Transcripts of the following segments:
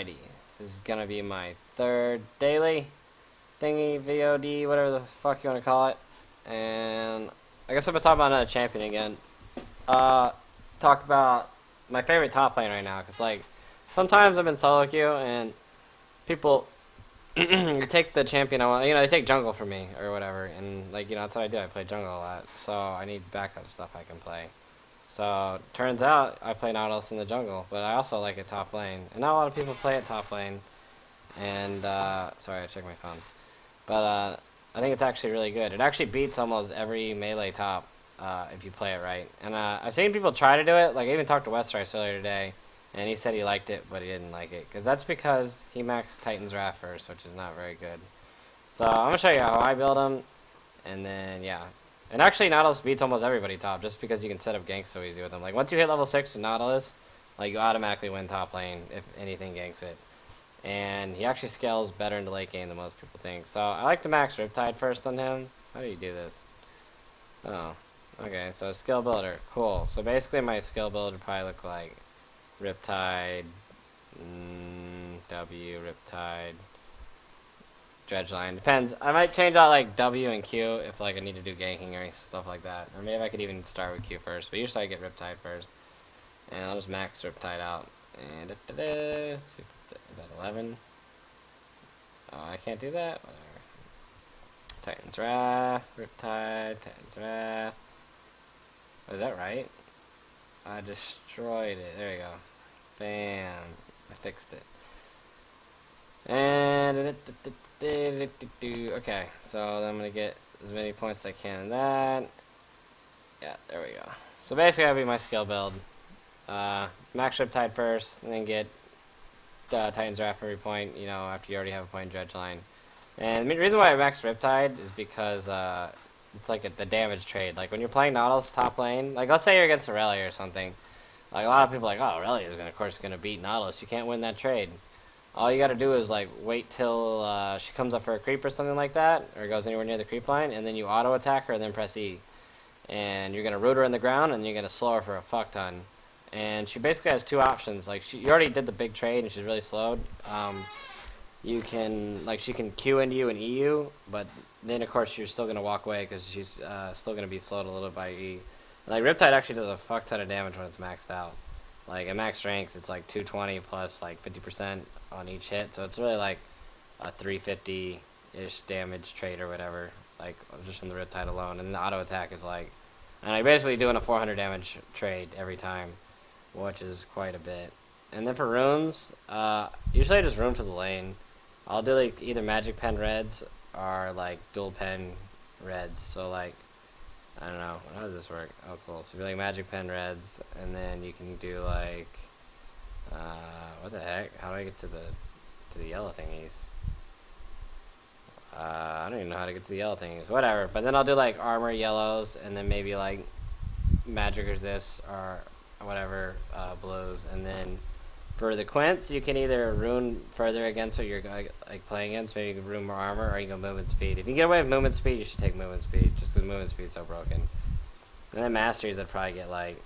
Alrighty, this is gonna be my third daily thingy, VOD, whatever the fuck you want to call it. And I guess I'm gonna talk about another champion again. Talk about my favorite top lane right now, cause like sometimes I'm in solo queue and people take the champion I want. You know, they take jungle for me or whatever, and like that's what I do. I play jungle a lot, so I need backup stuff I can play. So, turns out I play Nautilus in the jungle, but I also like it top lane. And not a lot of people play it top lane. And, sorry, I checked my phone. But, I think it's actually really good. It actually beats almost every melee top, if you play it right. And, I've seen people try to do it. Like, I even talked to Westrice earlier today, and he said he liked it, but he didn't like it. Because that's because he maxed Titan's Wrath first, which is not very good. So, I'm going to show you how I build him. And then, yeah. And actually, Nautilus beats almost everybody top, just because you can set up ganks so easy with them. Like, once you hit level 6 with Nautilus, like, you automatically win top lane if anything ganks it. And he actually scales better into late game than most people think. So, I like to max Riptide first on him. How do you do this? Oh, okay, so skill builder. Cool. So, basically, my skill builder would probably look like Riptide, W, Riptide, Dredgeline. Depends. I might change out like W and Q if like I need to do ganking or stuff like that. Or maybe I could even start with Q first. But usually I get Riptide first. And I'll just max Riptide out. And is that 11? Oh, I can't do that? Whatever. Titan's Wrath, Riptide, Titan's Wrath. Was that right? I destroyed it. There you go. Bam. I fixed it. And okay, so then I'm gonna get as many points as I can in that. Yeah, there we go. So basically, that'll be my skill build. Max Riptide first, and then get Titan's Wrath every point. You know, after you already have a point in Dredgeline. And the reason why I maxed Riptide is because it's like the damage trade. Like when you're playing Nautilus top lane, like let's say you're against Aurelia or something. Like a lot of people are like, oh, Aurelia is of course gonna beat Nautilus. You can't win that trade. All you gotta do is like wait till she comes up for a creep or something like that, or goes anywhere near the creep line, and then you auto attack her and then press E. And you're gonna root her in the ground and you're gonna slow her for a fuck ton. And she basically has two options. Like you already did the big trade and she's really slowed. You can she can Q into you and E you, but then of course you're still gonna walk away because she's still gonna be slowed a little by E. And, like Riptide actually does a fuck ton of damage when it's maxed out. Like at max strength, it's like 220 plus like 50% on each hit, so it's really like a 350-ish damage trade or whatever, like just from the Riptide alone. And the auto attack is like, and I'm basically doing a 400 damage trade every time, which is quite a bit. And then for runes, usually I just rune for the lane. I'll do like either magic pen reds or like dual pen reds. So like, I don't know, how does this work? Oh cool, so like magic pen reds, and then you can do like, what the heck? How do I get to the yellow thingies? I don't even know how to get to the yellow thingies. Whatever. But then I'll do like armor yellows, and then maybe like magic resist or whatever blues. And then for the quints, you can either rune further against what you're like playing against. Maybe you can rune more armor, or you can go movement speed. If you can get away with movement speed, you should take movement speed, just because movement speed is so broken. And then masteries, I'd probably get like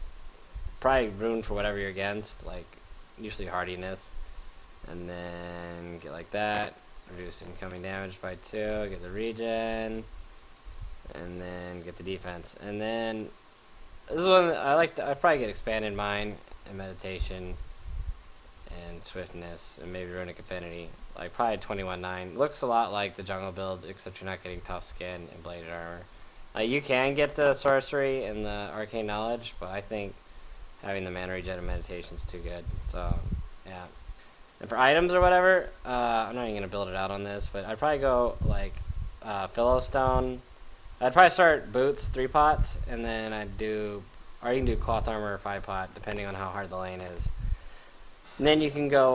rune for whatever you're against, like usually hardiness, and then get like that, reduce incoming damage by 2, get the regen, and then get the defense. And then this is one I like. I probably get expanded mind and meditation and swiftness and maybe runic affinity. Like probably 21-9. Looks a lot like the jungle build, except you're not getting tough skin and bladed armor. You can get the sorcery and the arcane knowledge, but I think having the mana regen and meditation is too good. So yeah. And for items or whatever, I'm not even gonna build it out on this, but I'd probably go like Philostone. I'd probably start boots 3 pots, and then I'd do, or you can do cloth armor or 5 pot, depending on how hard the lane is. And then you can go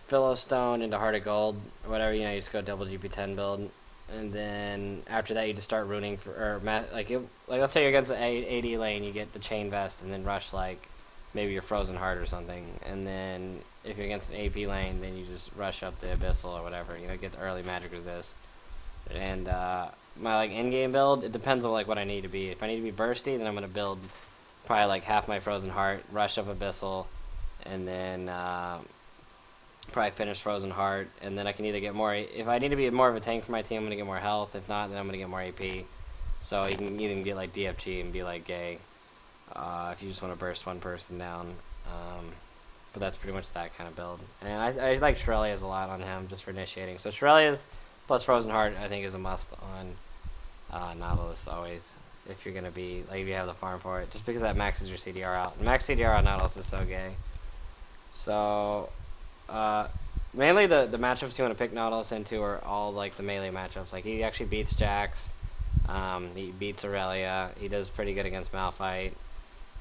Philostone into Heart of Gold, or whatever, you just go double GP10 build. And then after that, you just start runing for, or like let's say you're against an AD lane, you get the Chain Vest, and then rush like maybe your Frozen Heart or something. And then if you're against an AP lane, then you just rush up the Abyssal or whatever, get the early magic resist. And my like in-game build, it depends on like what I need to be. If I need to be bursty, then I'm gonna build probably like half my Frozen Heart, rush up Abyssal, and then Probably finish Frozen Heart, and then I can either get more. If I need to be more of a tank for my team, I'm gonna get more health. If not, then I'm gonna get more AP. So you can either get like DFG and be like gay, if you just want to burst one person down. But that's pretty much that kind of build. And I like Shrelia's a lot on him just for initiating. So Shrelia's plus Frozen Heart I think is a must on Nautilus always. If you're gonna be like, if you have the farm for it, just because that maxes your CDR out. And max CDR on Nautilus is so gay. So mainly the matchups you want to pick Nautilus into are all like the melee matchups. Like he actually beats Jax, he beats Aurelia. He does pretty good against Malphite.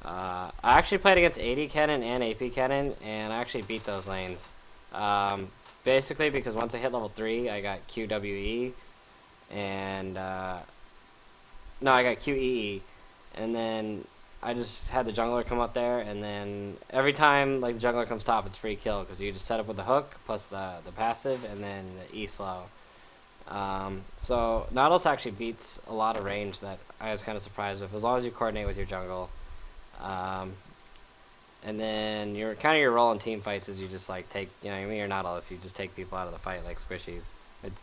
I actually played against AD Kennen and AP Kennen, and I actually beat those lanes. Basically because once I hit level 3, I got QWE, and no, I got QEE, and then I just had the jungler come up there, and then every time like the jungler comes top, it's free kill because you just set up with the hook plus the passive and then the E slow. So Nautilus actually beats a lot of range that I was kind of surprised with, as long as you coordinate with your jungle. And then your role in team fights is you just like take, when you're Nautilus, you just take people out of the fight like squishies.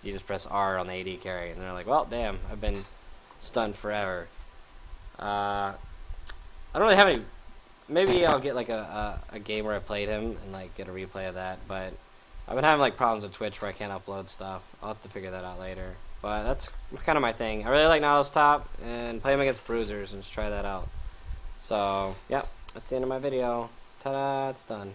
You just press R on the AD carry, and they're like, well, damn, I've been stunned forever. I don't really have any. Maybe I'll get like a game where I played him and like get a replay of that. But I've been having like problems with Twitch where I can't upload stuff. I'll have to figure that out later. But that's kind of my thing. I really like Nautilus top and play him against bruisers and just try that out. So yeah, that's the end of my video. Ta-da! It's done.